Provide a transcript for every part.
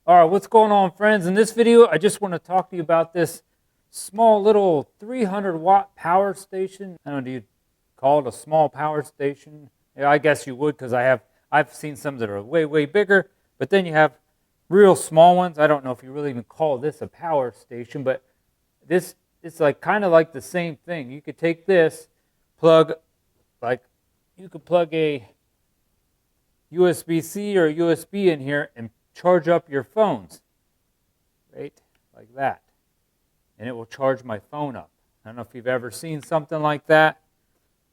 All right, what's going on, friends? In this video, I just want to talk to you about this small little 300-watt power station. I don't know, do you call it a small power station? Yeah, I guess you would, because I've seen some that are way bigger, but then you have real small ones. I don't know if you really even call this a power station, but this it's like kind of like the same thing. You could take this, plug like you could plug a USB-C or USB in here and charge up your phones, right? Like that. And it will charge my phone up. I don't know if you've ever seen something like that,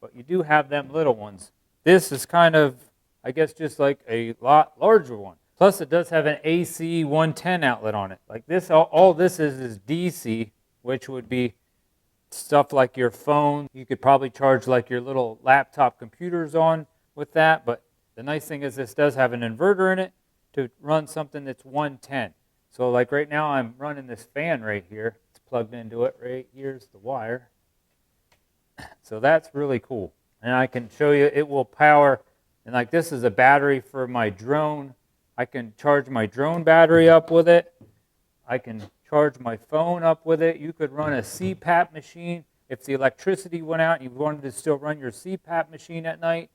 but you do have them little ones. This is kind of, I guess, just like a lot larger one. Plus, it does have an AC 110 outlet on it. Like this, all this is DC, which would be stuff like your phone. You could probably charge like your little laptop computers on with that, but the nice thing is this does have an inverter in it to run something that's 110. So like right now I'm running this fan right here. It's plugged into it right here's the wire. So that's really cool. And I can show you it will power, and like this is a battery for my drone. I can charge my drone battery up with it. I can charge my phone up with it. You could run a CPAP machine. If the electricity went out and you wanted to still run your CPAP machine at night,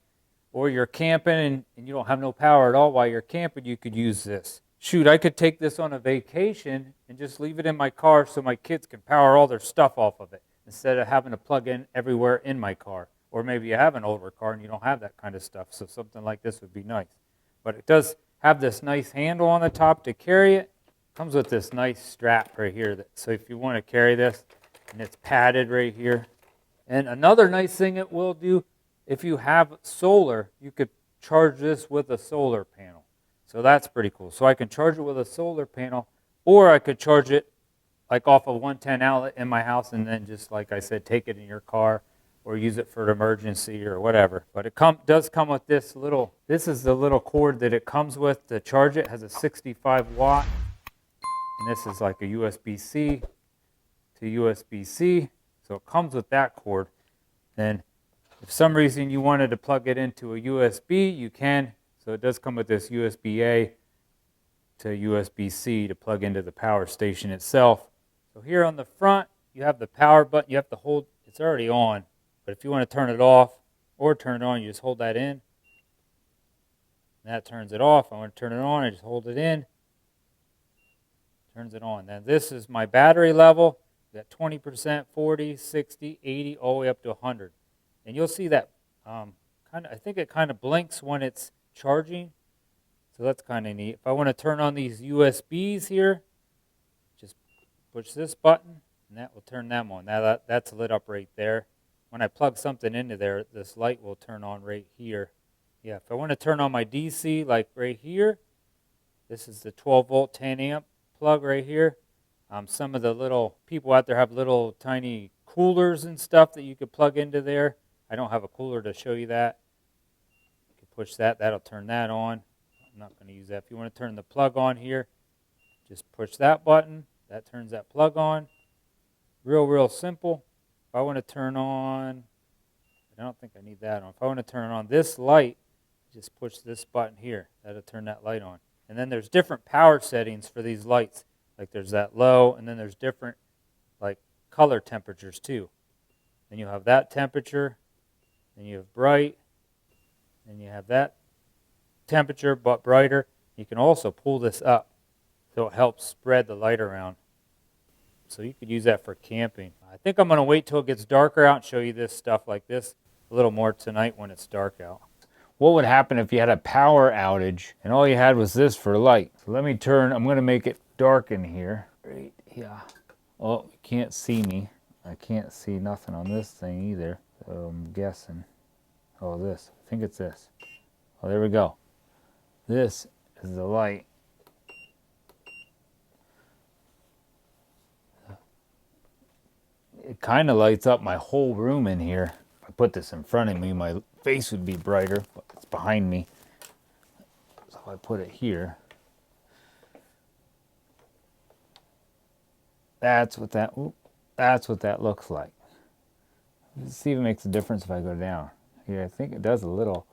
or you're camping and you don't have no power at all while you're camping, you could use this. Shoot, I could take this on a vacation and just leave it in my car so my kids can power all their stuff off of it instead of having to plug in everywhere in my car. Or maybe you have an older car and you don't have that kind of stuff, so something like this would be nice. But it does have this nice handle on the top to carry it. Comes with this nice strap right here. So if you want to carry this, and it's padded right here. And another nice thing it will do, if you have solar, you could charge this with a solar panel. So that's pretty cool. So I can charge it with a solar panel, or I could charge it like off a 110 outlet in my house and then just, like I said, take it in your car or use it for an emergency or whatever. But it does come with this is the little cord that it comes with to charge it. It has a 65 watt, and this is like a USB-C to USB-C. So it comes with that cord. Then if for some reason you wanted to plug it into a USB, you can. So it does come with this USB-A to USB-C to plug into the power station itself. So here on the front, you have the power button. You have to hold, it's already on. But if you want to turn it off or turn it on, you just hold that in. And that turns it off. I want to turn it on, I just hold it in. Turns it on. Now this is my battery level. At 20%, 40, 60, 80, all the way up to 100. And you'll see that I think it kind of blinks when it's charging. So that's kind of neat. If I want to turn on these USBs here, just push this button and that will turn them on. Now that's lit up right there. When I plug something into there, this light will turn on right here. Yeah, if I want to turn on my DC, like right here, this is the 12 volt 10 amp plug right here. Some of the little people out there have little tiny coolers and stuff that you could plug into there. I don't have a cooler to show you that. You can push that. That'll turn that on. I'm not going to use that. If you want to turn the plug on here, just push that button. That turns that plug on. Real simple. If I want to turn on, I don't think I need that on. If I want to turn on this light, just push this button here. That'll turn that light on. And then there's different power settings for these lights. Like there's that low, and then there's different like color temperatures too. Then you have that temperature, then you have bright, then you have that temperature but brighter. You can also pull this up so it helps spread the light around. So you could use that for camping. I think I'm going to wait till it gets darker out and show you this stuff like this a little more tonight when it's dark out. What would happen if you had a power outage and all you had was this for light? So let me turn, I'm going to make it dark in here. Right, yeah. Oh, you can't see me. I can't see nothing on this thing either. So I'm guessing. Oh, this. I think it's this. Oh, there we go. This is the light. It kind of lights up my whole room in here. If I put this in front of me, my face would be brighter, but it's behind me. So if I put it here, that's what that looks like. Let's see if it makes a difference if I go down. Yeah, I think it does a little.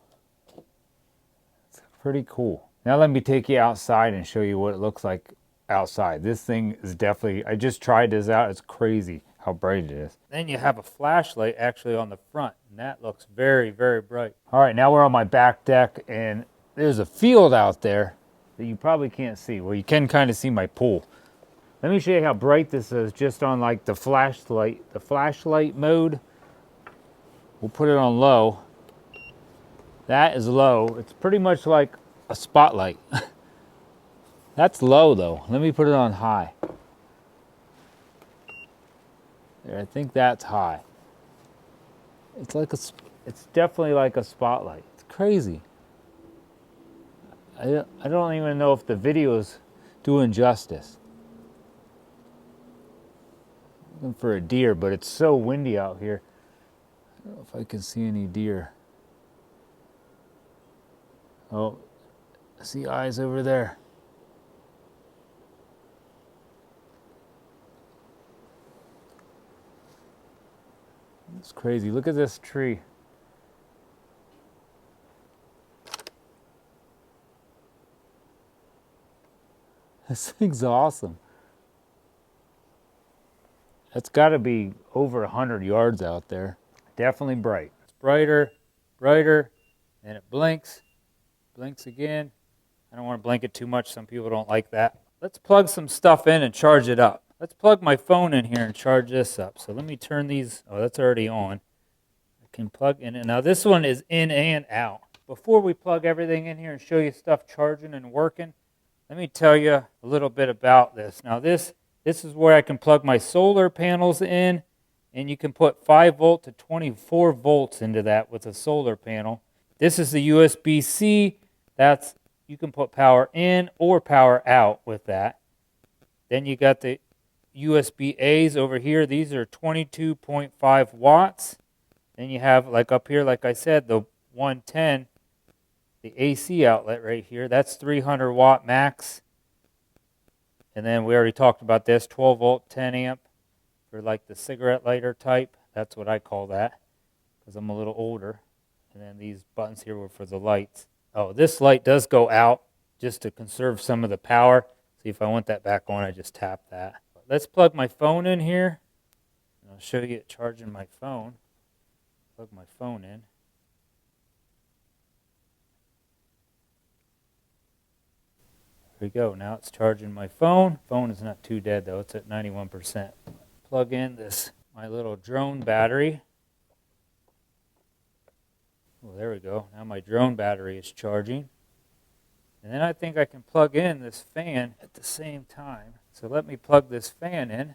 It's pretty cool. Now let me take you outside and show you what it looks like outside. This thing is definitely, I just tried this out. It's crazy how bright it is. Then you have a flashlight actually on the front, and that looks very, very bright. All right, now we're on my back deck, and there's a field out there that you probably can't see. Well, you can kind of see my pool. Let me show you how bright this is just on like the flashlight mode. We'll put it on low. That is low. It's pretty much like a spotlight. That's low though. Let me put it on high. There, I think that's high. It's definitely like a spotlight. It's crazy. I don't even know if the video is doing justice. Looking for a deer, but it's so windy out here. I don't know if I can see any deer. Oh, I see eyes over there. It's crazy. Look at this tree. This thing's awesome. That's got to be over 100 yards out there. Definitely bright. It's brighter, brighter, and it blinks. Blinks again. I don't want to blink it too much. Some people don't like that. Let's plug some stuff in and charge it up. Let's plug my phone in here and charge this up. So let me turn these. Oh, that's already on. I can plug in. And now this one is in and out. Before we plug everything in here and show you stuff charging and working, let me tell you a little bit about this. Now this is where I can plug my solar panels in, and you can put 5 volt to 24 volts into that with a solar panel. This is the USB-C. You can put power in or power out with that. Then you got the USB-A's over here. These are 22.5 watts. Then you have, like up here, like I said, the 110, the AC outlet right here. That's 300 watt max. And then we already talked about this, 12 volt, 10 amp for like the cigarette lighter type. That's what I call that because I'm a little older. And then these buttons here were for the lights. Oh, this light does go out just to conserve some of the power. See, if I want that back on, I just tap that. Let's plug my phone in here. And I'll show you it charging my phone. Plug my phone in. There we go. Now it's charging my phone. Phone is not too dead though. It's at 91%. Plug in my little drone battery. Well, there we go. Now my drone battery is charging. And then I think I can plug in this fan at the same time. So let me plug this fan in.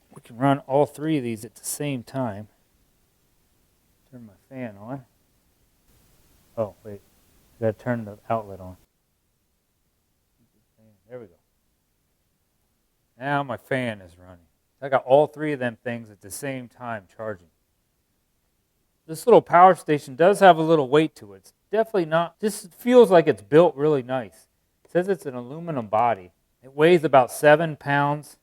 We can run all 3 of these at the same time. Turn my fan on. Oh, wait. I got to turn the outlet on. There we go. Now my fan is running. I got all 3 of them things at the same time charging. This little power station does have a little weight to it. It's definitely not, this feels like it's built really nice. It says it's an aluminum body. It weighs about 7 pounds.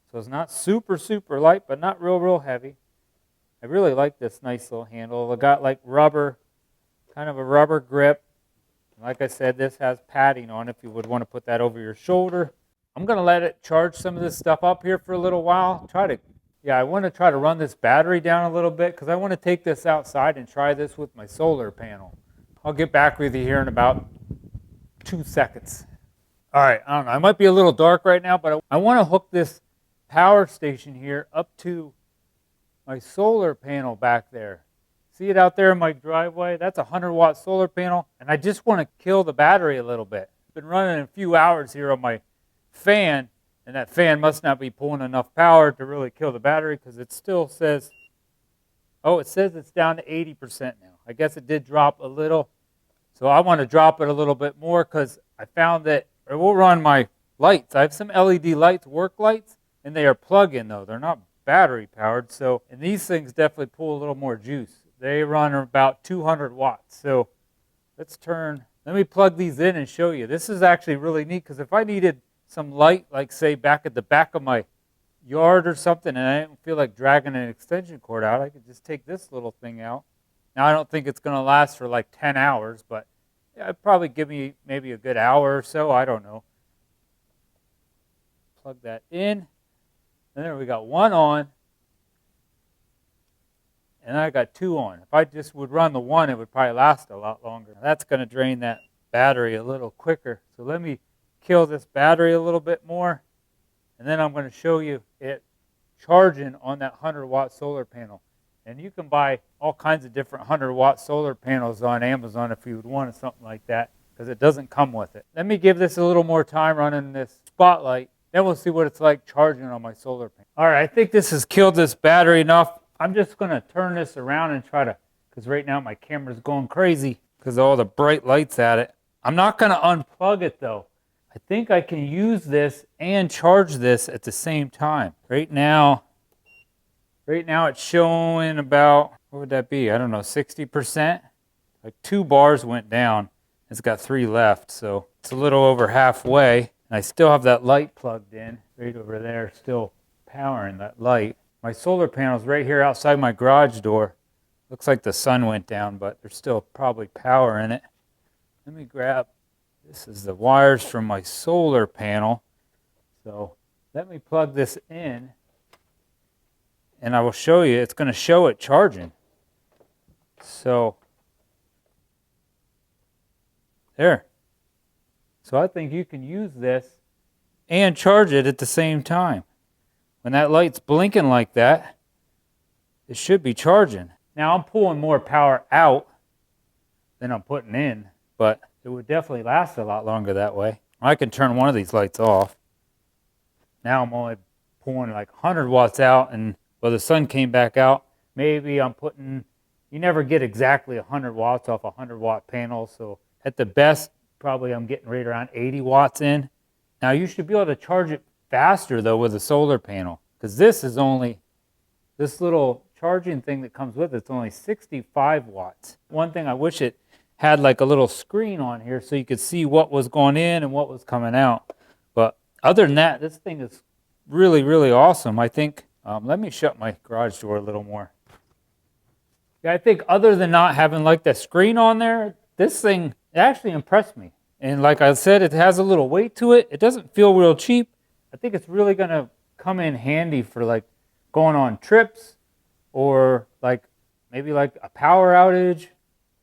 So it's not super, super light, but not real, real heavy. I really like this nice little handle. It got like rubber, kind of a rubber grip. Like I said, this has padding on if you would want to put that over your shoulder. I'm going to let it charge some of this stuff up here for a little while. I want to try to run this battery down a little bit because I want to take this outside and try this with my solar panel. I'll get back with you here in about 2 seconds. All right, I don't know. I might be a little dark right now, but I want to hook this power station here up to my solar panel back there. See it out there in my driveway? That's a 100-watt solar panel, and I just want to kill the battery a little bit. I've been running a few hours here on my fan, and that fan must not be pulling enough power to really kill the battery because it still says, it says it's down to 80% now. I guess it did drop a little, so I want to drop it a little bit more because I found that it will run my lights. I have some LED lights, work lights, and they are plug-in though. They're not battery powered, and these things definitely pull a little more juice. They run about 200 watts. So let me plug these in and show you. This is actually really neat because if I needed some light, like say back at the back of my yard or something, and I didn't feel like dragging an extension cord out, I could just take this little thing out. Now I don't think it's going to last for like 10 hours, but Yeah, it'd probably give me maybe a good hour or so. I don't know. Plug that in. And there we got one on. And I got two on. If I just would run the one, it would probably last a lot longer. That's going to drain that battery a little quicker. So let me kill this battery a little bit more. And then I'm going to show you it charging on that 100-watt solar panel. And you can buy all kinds of different 100-watt solar panels on Amazon if you would want something like that, because it doesn't come with it. Let me give this a little more time running this spotlight. Then we'll see what it's like charging on my solar panel. All right, I think this has killed this battery enough. I'm just going to turn this around and try to, because right now my camera's going crazy because of all the bright lights at it. I'm not going to unplug it though. I think I can use this and charge this at the same time. Right now it's showing about, what would that be? I don't know, 60%? Like 2 bars went down. It's got 3 left, so it's a little over halfway. And I still have that light plugged in right over there, still powering that light. My solar panel's right here outside my garage door. Looks like the sun went down, but there's still probably power in it. Let me grab, this is the wires from my solar panel. So let me plug this in and I will show you, it's going to show it charging. So there. So I think you can use this and charge it at the same time. When that light's blinking like that, it should be charging. Now I'm pulling more power out than I'm putting in, but it would definitely last a lot longer that way. I can turn one of these lights off. Now I'm only pulling like 100 watts out, and well, the sun came back out. Maybe I'm putting, you never get exactly 100 watts off a 100-watt panel, so at the best, probably I'm getting right around 80 watts in. Now you should be able to charge it faster though with a solar panel, because this is only, this little charging thing that comes with it's only 65 watts. One thing I wish it had like a little screen on here so you could see what was going in and what was coming out. But other than that, this thing is really, really awesome. I think, let me shut my garage door a little more. Yeah, I think other than not having like that screen on there, this thing actually impressed me. And like I said, it has a little weight to it. It doesn't feel real cheap. I think it's really going to come in handy for like going on trips, or like maybe like a power outage,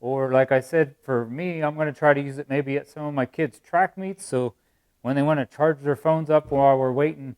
or like I said, for me, I'm going to try to use it maybe at some of my kids' track meets, so when they want to charge their phones up while we're waiting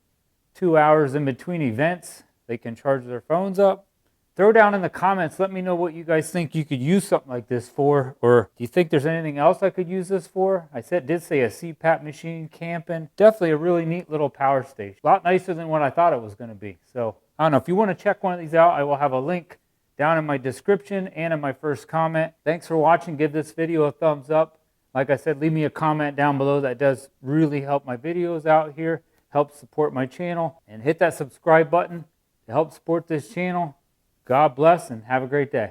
2 hours in between events, they can charge their phones up. Throw down in the comments, let me know what you guys think you could use something like this for, or do you think there's anything else I could use this for? I did say a CPAP machine, camping. Definitely a really neat little power station. A lot nicer than what I thought it was going to be. So I don't know, if you want to check one of these out, I will have a link down in my description and in my first comment. Thanks for watching. Give this video a thumbs up. Like I said, leave me a comment down below. That does really help my videos out here, help support my channel, and hit that subscribe button to help support this channel. God bless and have a great day.